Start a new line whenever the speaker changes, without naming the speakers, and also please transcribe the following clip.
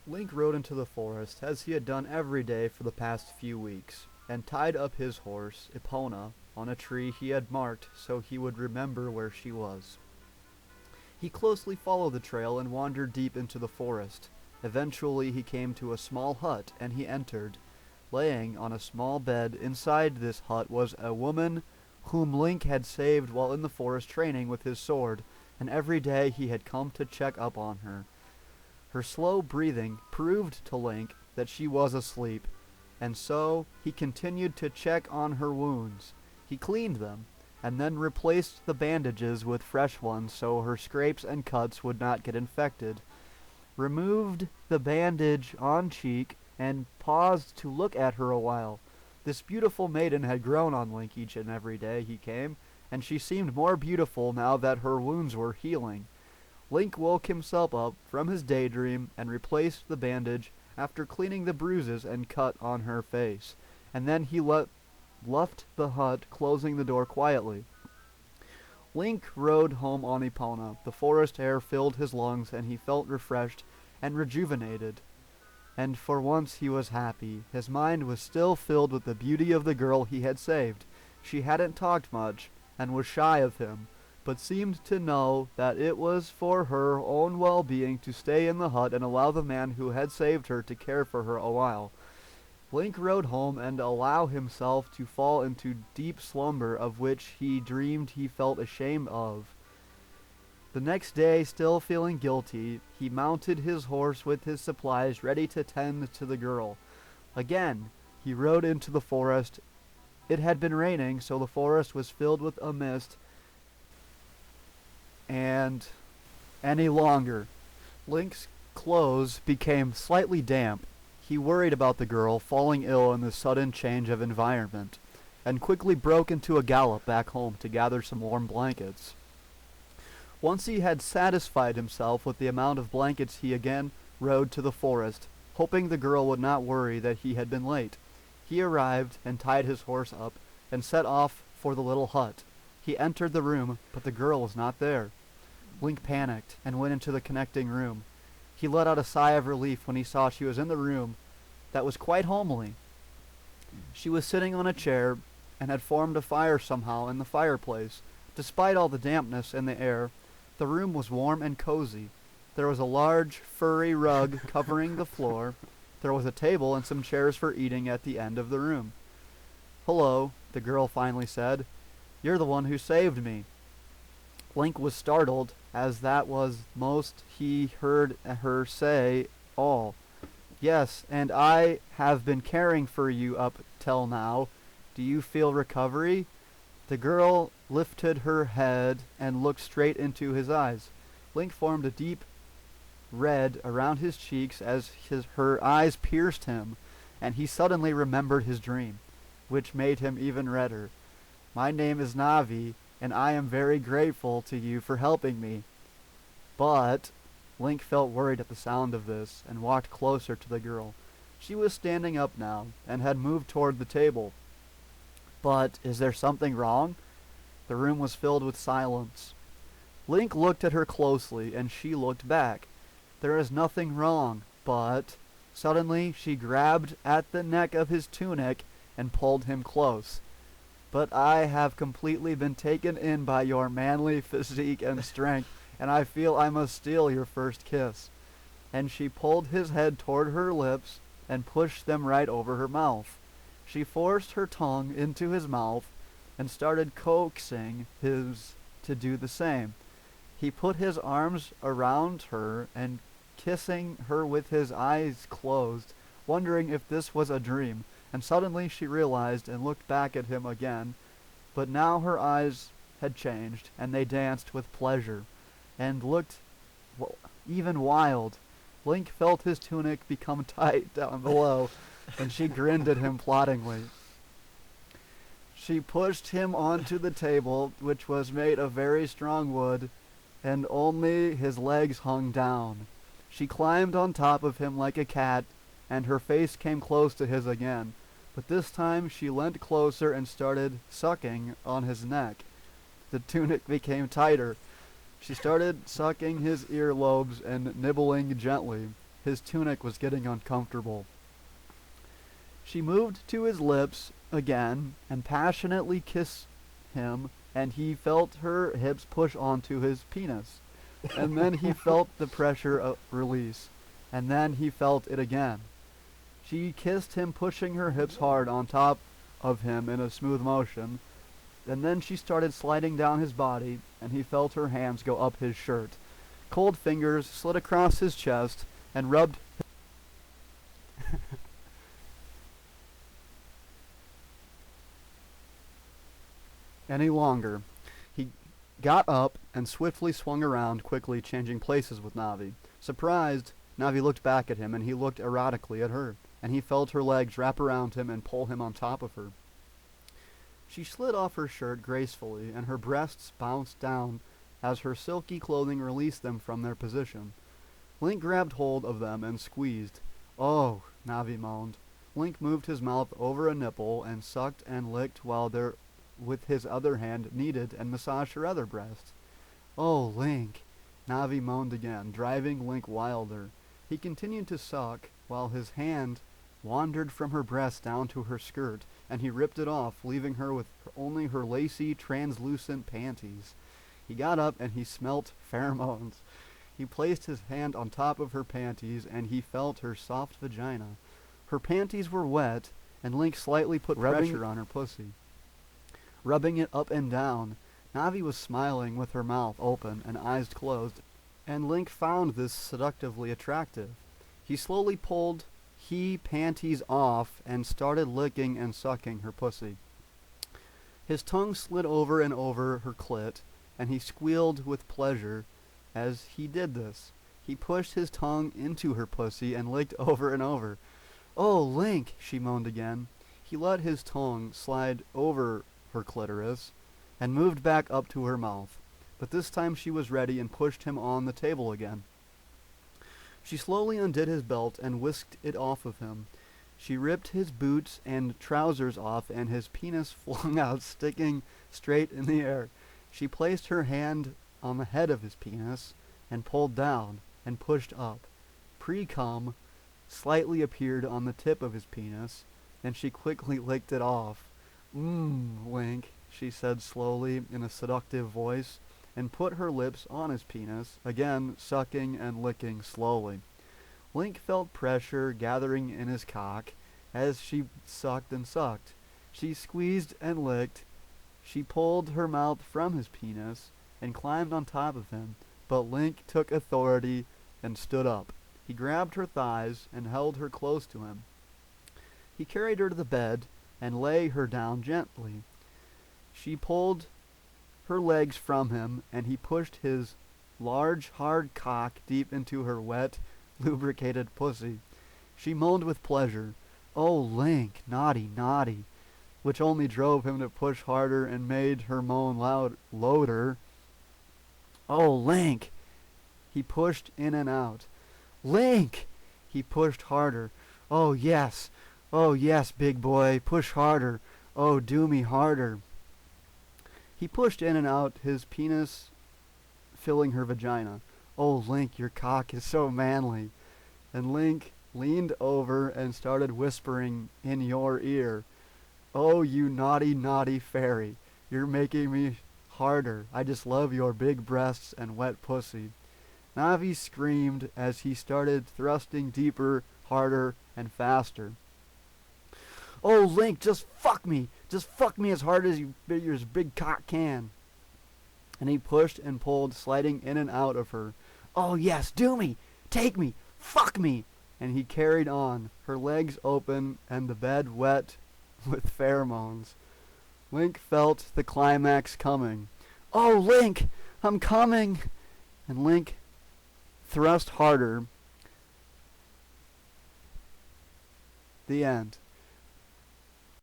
Link rode into the forest, as he had done every day for the past few weeks, and tied up his horse, Epona, on a tree he had marked so he would remember where she was. He closely followed the trail and wandered deep into the forest. Eventually he came to a small hut, and he entered. Laying on a small bed inside this hut was a woman whom Link had saved while in the forest training with his sword, and every day he had come to check up on her. Her slow breathing proved to Link that she was asleep, and so he continued to check on her wounds. He cleaned them, and then replaced the bandages with fresh ones so her scrapes and cuts would not get infected, removed the bandage on cheek, and paused to look at her a while. This beautiful maiden had grown on Link each and every day he came, and she seemed more beautiful now that her wounds were healing. Link woke himself up from his daydream and replaced the bandage after cleaning the bruises and cut on her face, and then he left the hut, closing the door quietly. Link rode home on Epona. The forest air filled his lungs, and he felt refreshed and rejuvenated. And for once he was happy. His mind was still filled with the beauty of the girl he had saved. She hadn't talked much, and was shy of him, but seemed to know that it was for her own well-being to stay in the hut and allow the man who had saved her to care for her a while. Link rode home and allowed himself to fall into deep slumber of which he dreamed he felt ashamed of. The next day, still feeling guilty, he mounted his horse with his supplies ready to tend to the girl. Again, he rode into the forest. It had been raining, so the forest was filled with a mist, and any longer. Link's clothes became slightly damp. He worried about the girl falling ill in the sudden change of environment, and quickly broke into a gallop back home to gather some warm blankets. Once he had satisfied himself with the amount of blankets, he again rode to the forest, hoping the girl would not worry that he had been late. He arrived and tied his horse up and set off for the little hut. He entered the room, but the girl was not there. Link panicked and went into the connecting room. He let out a sigh of relief when he saw she was in the room that was quite homely. She was sitting on a chair and had formed a fire somehow in the fireplace. Despite all the dampness in the air, the room was warm and cozy. There was a large, furry rug covering the floor. There was a table and some chairs for eating at the end of the room. "Hello," the girl finally said. "You're the one who saved me." Link was startled, as that was most he heard her say all. "Yes, and I have been caring for you up till now. Do you feel recovery?" The girl lifted her head and looked straight into his eyes. Link formed a deep red around his cheeks as her eyes pierced him, and he suddenly remembered his dream, which made him even redder. "My name is Navi, and I am very grateful to you for helping me." But Link felt worried at the sound of this and walked closer to the girl. She was standing up now and had moved toward the table. "But is there something wrong?" The room was filled with silence. Link looked at her closely, and she looked back. "There is nothing wrong, but..." Suddenly she grabbed at the neck of his tunic and pulled him close. "But I have completely been taken in by your manly physique and strength, and I feel I must steal your first kiss." And she pulled his head toward her lips and pushed them right over her mouth. She forced her tongue into his mouth and started coaxing him to do the same. He put his arms around her and kissing her with his eyes closed, wondering if this was a dream, and suddenly she realized and looked back at him again, but now her eyes had changed, and they danced with pleasure, and looked even wild. Link felt his tunic become tight down below, and she grinned at him plottingly. She pushed him onto the table, which was made of very strong wood, and only his legs hung down. She climbed on top of him like a cat, and her face came close to his again, but this time she leant closer and started sucking on his neck. The tunic became tighter. She started sucking his earlobes and nibbling gently. His tunic was getting uncomfortable. She moved to his lips again and passionately kissed him, and he felt her hips push onto his penis. And then he felt the pressure release, and then he felt it again. She kissed him, pushing her hips hard on top of him in a smooth motion, and then she started sliding down his body, and he felt her hands go up his shirt. Cold fingers slid across his chest and rubbed any longer. He got up and swiftly swung around, quickly changing places with Navi. Surprised, Navi looked back at him, and he looked erotically at her, and he felt her legs wrap around him and pull him on top of her. She slid off her shirt gracefully, and her breasts bounced down as her silky clothing released them from their position. Link grabbed hold of them and squeezed. "Oh," Navi moaned. Link moved his mouth over a nipple and sucked and licked while with his other hand kneaded and massaged her other breast. "Oh, Link," Navi moaned again, driving Link wilder. He continued to suck while his hand wandered from her breast down to her skirt, and he ripped it off, leaving her with only her lacy, translucent panties. He got up and he smelt pheromones. He placed his hand on top of her panties, and he felt her soft vagina. Her panties were wet, and Link slightly put pressure on her pussy, rubbing it up and down. Navi was smiling with her mouth open and eyes closed, and Link found this seductively attractive. He slowly pulled panties off and started licking and sucking her pussy. His tongue slid over and over her clit, and he squealed with pleasure as he did this. He pushed his tongue into her pussy and licked over and over. "Oh, Link," she moaned again. He let his tongue slide over her clitoris and moved back up to her mouth. But this time she was ready and pushed him on the table again. She slowly undid his belt and whisked it off of him. She ripped his boots and trousers off, and his penis flung out, sticking straight in the air. She placed her hand on the head of his penis and pulled down and pushed up. Pre-cum slightly appeared on the tip of his penis, and she quickly licked it off. Link," she said slowly in a seductive voice, and put her lips on his penis, again sucking and licking slowly. Link felt pressure gathering in his cock as she sucked and sucked. She squeezed and licked. She pulled her mouth from his penis and climbed on top of him, but Link took authority and stood up. He grabbed her thighs and held her close to him. He carried her to the bed and lay her down gently. She pulled her legs from him, and he pushed his large, hard cock deep into her wet, lubricated pussy. She moaned with pleasure. "Oh, Link, naughty, naughty," which only drove him to push harder and made her moan louder. "Oh, Link!" He pushed in and out. "Link!" He pushed harder. Oh, yes, big boy, push harder. Oh, do me harder." He pushed in and out, his penis filling her vagina. "Oh, Link, your cock is so manly." And Link leaned over and started whispering in your ear. "Oh, you naughty, naughty fairy. You're making me harder. I just love your big breasts and wet pussy." Navi screamed as he started thrusting deeper, harder, and faster. "Oh, Link, just fuck me. Just fuck me as hard as your big cock can." And he pushed and pulled, sliding in and out of her. "Oh, yes, do me. Take me. Fuck me." And he carried on, her legs open and the bed wet with pheromones. Link felt the climax coming. "Oh, Link, I'm coming." And Link thrust harder. The end.